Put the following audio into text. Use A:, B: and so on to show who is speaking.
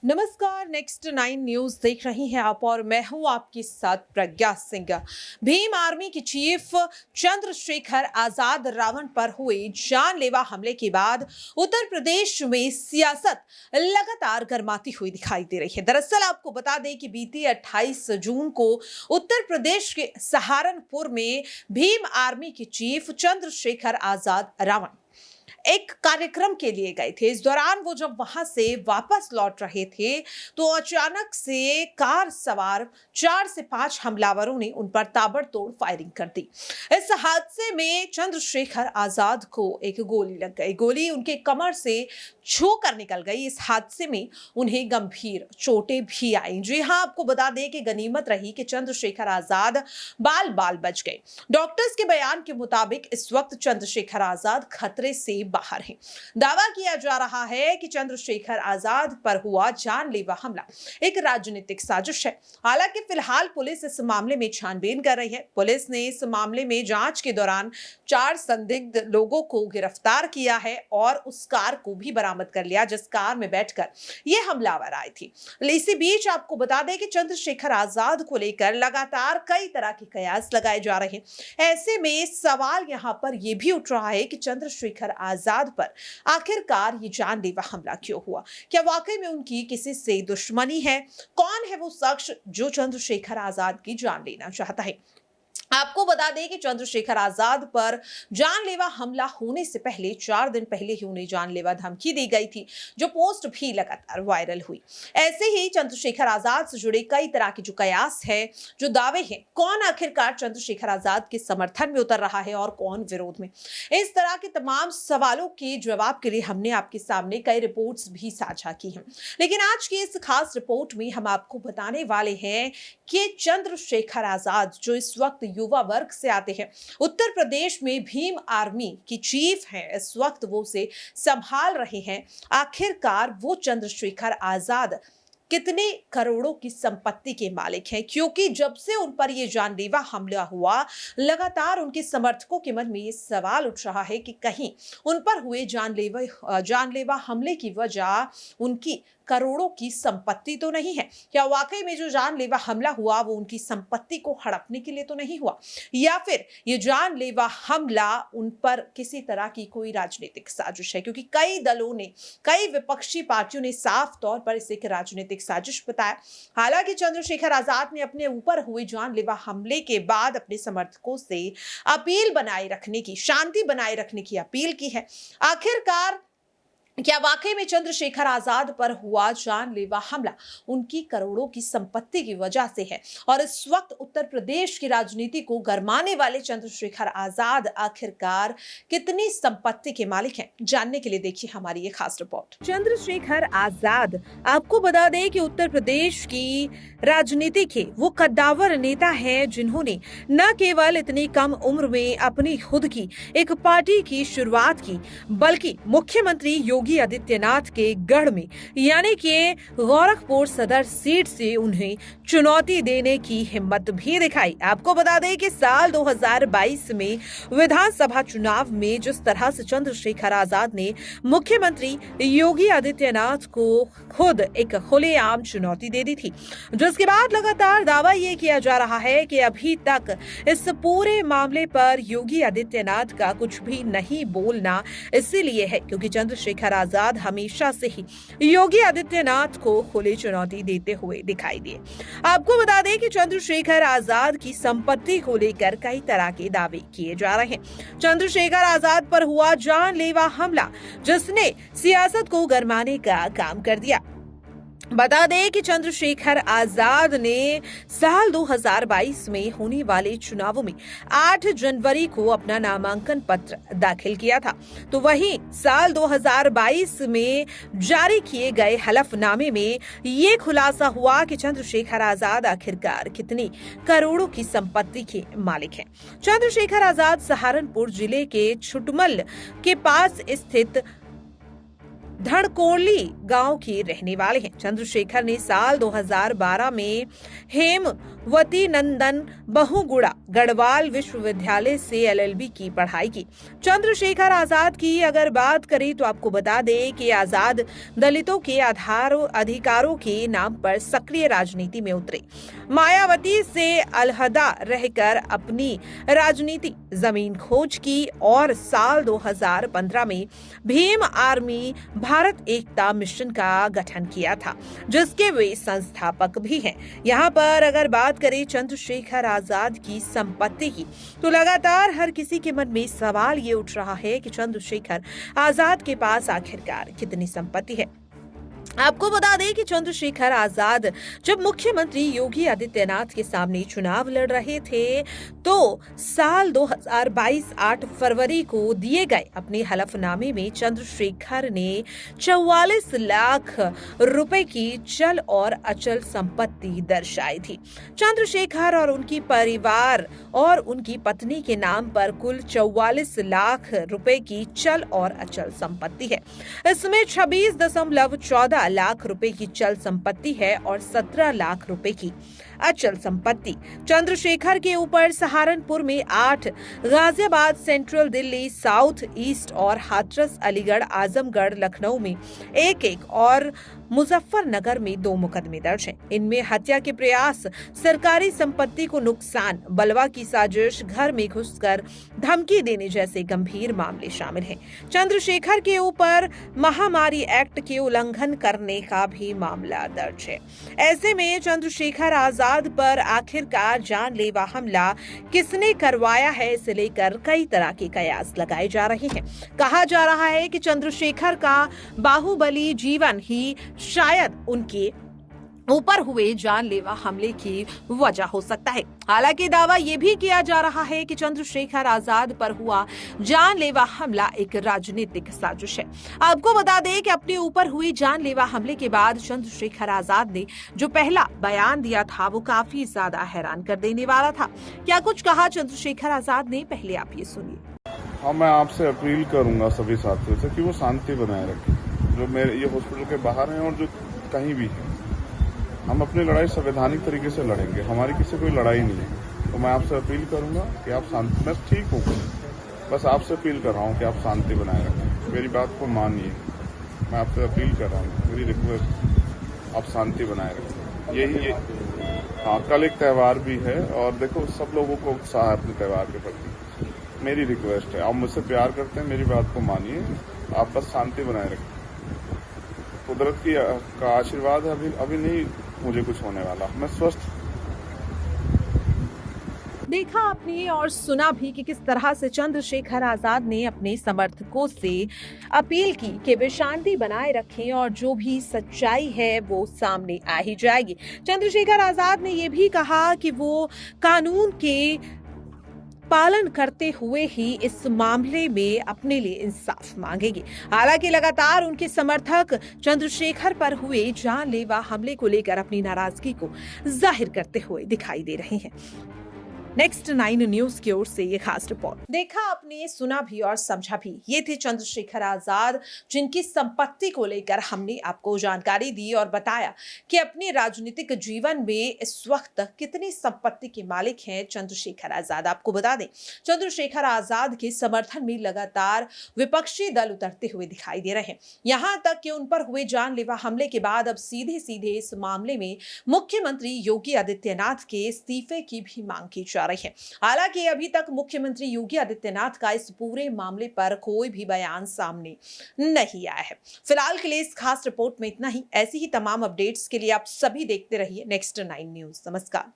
A: नमस्कार, next 9 news देख रही हैं आप और मैं हूं आपके साथ प्रज्ञा सिंह। भीम आर्मी के चीफ चंद्रशेखर आजाद रावण पर हुए जानलेवा हमले के बाद उत्तर प्रदेश में सियासत लगातार गर्माती हुई दिखाई दे रही है। दरअसल आपको बता दें कि बीती 28 जून को उत्तर प्रदेश के सहारनपुर में भीम आर्मी के चीफ चंद्रशेखर आजाद रावण एक कार्यक्रम के लिए गए थे। इस दौरान वो जब वहां से वापस लौट रहे थे तो अचानक से कार सवार 4 से 5 हमलावरों ने उन पर ताबड़तोड़ फायरिंग कर दी। इस हादसे में चंद्रशेखर आजाद को एक गोली लग गई। गोली उनके कमर से छू कर निकल गई। इस हादसे में उन्हें गंभीर चोटें भी आई। जी हां, आपको बता दें कि गनीमत रही कि चंद्रशेखर आजाद बाल बाल बच गए। डॉक्टर्स के बयान के मुताबिक इस वक्त चंद्रशेखर आजाद खतरे से बाहर हैं। दावा किया जा रहा है कि चंद्रशेखर आजाद पर हुआ जानलेवा हमला एक राजनीतिक साजिश है। हालांकि फिलहाल पुलिस इस मामले में छानबीन कर रही है। पुलिस ने इस मामले में जांच के दौरान 4 संदिग्ध लोगों को गिरफ्तार किया है और उस कार को भी बरामद कर लिया जिस कार में बैठकर ये हमलावर आए थे। इसी बीच आपको बता दें कि चंद्रशेखर आजाद को लेकर लगातार कई तरह के कयास लगाए जा रहे हैं। ऐसे में सवाल यहां पर यह भी उठ रहा है कि चंद्रशेखर आजाद पर आखिरकार ये जानलेवा हमला क्यों हुआ? क्या वाकई में उनकी किसी से दुश्मनी है? कौन है वो शख्स जो चंद्रशेखर आजाद की जान लेना चाहता है? आपको बता दें कि चंद्रशेखर आजाद पर जानलेवा हमला होने से पहले 4 दिन पहले ही उन्हें जानलेवा धमकी दी गई थी, जो पोस्ट भी लगातार वायरल हुई। ऐसे ही चंद्रशेखर आजाद से जुड़े कई तरह के जो कयास है, जो दावे हैं, कौन आखिरकार चंद्रशेखर आजाद के समर्थन में उतर रहा है और कौन विरोध में? इस तरह के तमाम सवालों के जवाब के लिए हमने आपके सामने कई रिपोर्ट्स भी साझा की हैं। लेकिन आज की इस खास रिपोर्ट में हम आपको बताने वाले हैं कि चंद्रशेखर आजाद जो इस वक्त युवा वर्ग से आते हैं, उत्तर प्रदेश में भीम आर्मी की चीफ हैं, इस वक्त वो उसे संभाल रहे हैं। आखिरकार वो चंद्रशेखर आजाद कितने करोड़ों की संपत्ति के मालिक हैं? क्योंकि जब से उन पर यह जानलेवा हमला हुआ, लगातार उनके समर्थकों के मन में ये सवाल उठ रहा है कि कहीं उन पर हुए जानलेवा हमले की वजह उनकी करोड़ों की संपत्ति तो नहीं है? क्या वाकई में जो जानलेवा हमला हुआ वो उनकी संपत्ति को हड़पने के लिए तो नहीं हुआ, या फिर ये जानलेवा हमला उन पर किसी तरह की कोई राजनीतिक साजिश है? क्योंकि कई दलों ने, कई विपक्षी पार्टियों ने साफ तौर पर इसे एक राजनीतिक साजिश बताया। हालांकि चंद्रशेखर आजाद ने अपने ऊपर हुए जानलेवा हमले के बाद अपने समर्थकों से अपील बनाए रखने की, शांति बनाए रखने की अपील की है। आखिरकार क्या वाकई में चंद्रशेखर आजाद पर हुआ जानलेवा हमला उनकी करोड़ों की संपत्ति की वजह से है? और इस वक्त उत्तर प्रदेश की राजनीति को गरमाने वाले चंद्रशेखर आजाद आखिरकार कितनी संपत्ति के मालिक हैं? जानने के लिए देखिए हमारी ये खास रिपोर्ट। चंद्रशेखर आजाद, आपको बता दें कि उत्तर प्रदेश की राजनीति के वो कद्दावर नेता हैं जिन्होंने न केवल इतनी कम उम्र में अपनी खुद की एक पार्टी की शुरुआत की, बल्कि मुख्यमंत्री योगी आदित्यनाथ के गढ़ में यानी कि गोरखपुर सदर सीट से उन्हें चुनौती देने की हिम्मत भी दिखाई। आपको बता दें कि साल 2022 में विधानसभा चुनाव में जिस तरह से चंद्रशेखर आजाद ने मुख्यमंत्री योगी आदित्यनाथ को खुद एक खुलेआम चुनौती दे दी थी, जिसके बाद लगातार दावा यह किया जा रहा है कि अभी तक इस पूरे मामले पर योगी आदित्यनाथ का कुछ भी नहीं बोलना इसीलिए है क्योंकि चंद्रशेखर आजाद हमेशा से ही योगी आदित्यनाथ को खुली चुनौती देते हुए दिखाई दिए। आपको बता दें कि चंद्रशेखर आजाद की संपत्ति को लेकर कई तरह के दावे किए जा रहे हैं। चंद्रशेखर आजाद पर हुआ जानलेवा हमला जिसने सियासत को गरमाने का काम कर दिया। बता दें कि चंद्रशेखर आजाद ने साल 2022 में होने वाले चुनावों में 8 जनवरी को अपना नामांकन पत्र दाखिल किया था। तो वहीं साल 2022 में जारी किए गए हलफनामे में ये खुलासा हुआ कि चंद्रशेखर आजाद आखिरकार कितनी करोड़ों की संपत्ति के मालिक हैं। चंद्रशेखर आजाद सहारनपुर जिले के छुटमल के पास स्थित धड़कोली गांव के रहने वाले हैं। चंद्रशेखर ने साल 2012 में हेमवती नंदन बहुगुणा गढ़वाल विश्वविद्यालय से एलएलबी की पढ़ाई की। चंद्रशेखर आजाद की अगर बात करें तो आपको बता दें कि आजाद दलितों के अधिकारों के नाम पर सक्रिय राजनीति में उतरे। मायावती से अलहदा रहकर अपनी राजनीति जमीन खोज की और साल 2015 में भीम आर्मी भारत एकता मिशन का गठन किया था, जिसके वे संस्थापक भी हैं। यहाँ पर अगर बात करें चंद्रशेखर आजाद की संपत्ति की, तो लगातार हर किसी के मन में सवाल ये उठ रहा है कि चंद्रशेखर आजाद के पास आखिरकार कितनी संपत्ति है। आपको बता दें कि चंद्रशेखर आजाद जब मुख्यमंत्री योगी आदित्यनाथ के सामने चुनाव लड़ रहे थे तो साल 2022 8 फरवरी को दिए गए अपने हलफनामे में चंद्रशेखर ने 44 लाख रुपए की चल और अचल संपत्ति दर्शाई थी। चंद्रशेखर और उनकी परिवार और उनकी पत्नी के नाम पर कुल 44 लाख रुपए की चल और अचल संपत्ति है। इसमें 26.14 लाख रुपए की चल संपत्ति है और 17 लाख रुपए की अचल संपत्ति। चंद्रशेखर के ऊपर सहारनपुर में 8, Ghaziabad, central Delhi, south east और हाथरस, अलीगढ़, आजमगढ़, लखनऊ में 1-1 और मुजफ्फरनगर में 2 मुकदमे दर्ज हैं। इनमें हत्या के प्रयास, सरकारी संपत्ति को नुकसान, बलवा की साजिश, घर में घुसकर धमकी देने जैसे गंभीर मामले शामिल हैं। चंद्रशेखर के ऊपर महामारी एक्ट के उल्लंघन करने का भी मामला दर्ज है। ऐसे में चंद्रशेखर आजाद पर आखिरकार जानलेवा हमला किसने करवाया है, इसे लेकर कई तरह के कयास लगाए जा रहे हैं। कहा जा रहा है कि चंद्रशेखर का बाहुबली जीवन ही शायद उनके ऊपर हुए जानलेवा हमले की वजह हो सकता है। हालांकि दावा यह भी किया जा रहा है कि चंद्रशेखर आजाद पर हुआ जानलेवा हमला एक राजनीतिक साजिश है। आपको बता दें कि अपने ऊपर हुए जानलेवा हमले के बाद चंद्रशेखर आजाद ने जो पहला बयान दिया था वो काफी ज्यादा हैरान कर देने वाला था। क्या कुछ कहा चंद्रशेखर आजाद ने, पहले आप ये सुनिए।
B: हाँ, मैं आपसे अपील करूंगा सभी साथियों से कि वो शांति बनाए रखें, जो मेरे ये हॉस्पिटल के बाहर हैं और जो कहीं भी हैं। हम अपनी लड़ाई संवैधानिक तरीके से लड़ेंगे, हमारी किसी कोई लड़ाई नहीं है। तो मैं आपसे अपील करूंगा कि आप शांति, मैं ठीक हूँ, बस आपसे अपील कर रहा हूँ कि आप शांति बनाए रखें, मेरी बात को मानिए। मैं आपसे अपील कर रहा हूँ, मेरी रिक्वेस्ट, आप शांति बनाए रखें। यही हाँ, कल एक त्यौहार भी है और देखो सब लोगों को उत्साह है अपने त्यौहार के प्रति। मेरी रिक्वेस्ट है, आप मुझसे प्यार करते हैं, मेरी बात को मानिए, आप बस शांति बनाए रखें। कुदरत का आशीर्वाद है, अभी नहीं मुझे कुछ होने वाला, मैं स्वस्थ।
A: देखा आपने और सुना भी कि किस तरह से चंद्रशेखर आजाद ने अपने समर्थकों से अपील की कि वे शांति बनाए रखें और जो भी सच्चाई है वो सामने आ ही जाएगी। चंद्रशेखर आजाद ने यह भी कहा कि वो कानून के पालन करते हुए ही इस मामले में अपने लिए इंसाफ मांगेगी। हालांकि लगातार उनके समर्थक चंद्रशेखर पर हुए जानलेवा हमले को लेकर अपनी नाराजगी को जाहिर करते हुए दिखाई दे रहे हैं। नेक्स्ट 9 न्यूज की ओर से ये खास रिपोर्ट। देखा आपने, सुना भी और समझा भी। ये थे चंद्रशेखर आजाद, जिनकी संपत्ति को लेकर हमने आपको जानकारी दी और बताया कि अपने राजनीतिक जीवन में इस वक्त कितनी संपत्ति के मालिक हैं चंद्रशेखर आजाद। आपको बता दें, चंद्रशेखर आजाद के समर्थन में लगातार विपक्षी दल उतरते हुए दिखाई दे रहे हैं। यहां तक कि उन पर हुए जानलेवा हमले के बाद अब सीधे सीधे इस मामले में मुख्यमंत्री योगी आदित्यनाथ के इस्तीफे की भी मांग की जा रही है। हालांकि अभी तक मुख्यमंत्री योगी आदित्यनाथ का इस पूरे मामले पर कोई भी बयान सामने नहीं आया है। फिलहाल के लिए इस खास रिपोर्ट में इतना ही। ऐसी ही तमाम अपडेट्स के लिए आप सभी देखते रहिए नेक्स्ट 9 न्यूज। नमस्कार।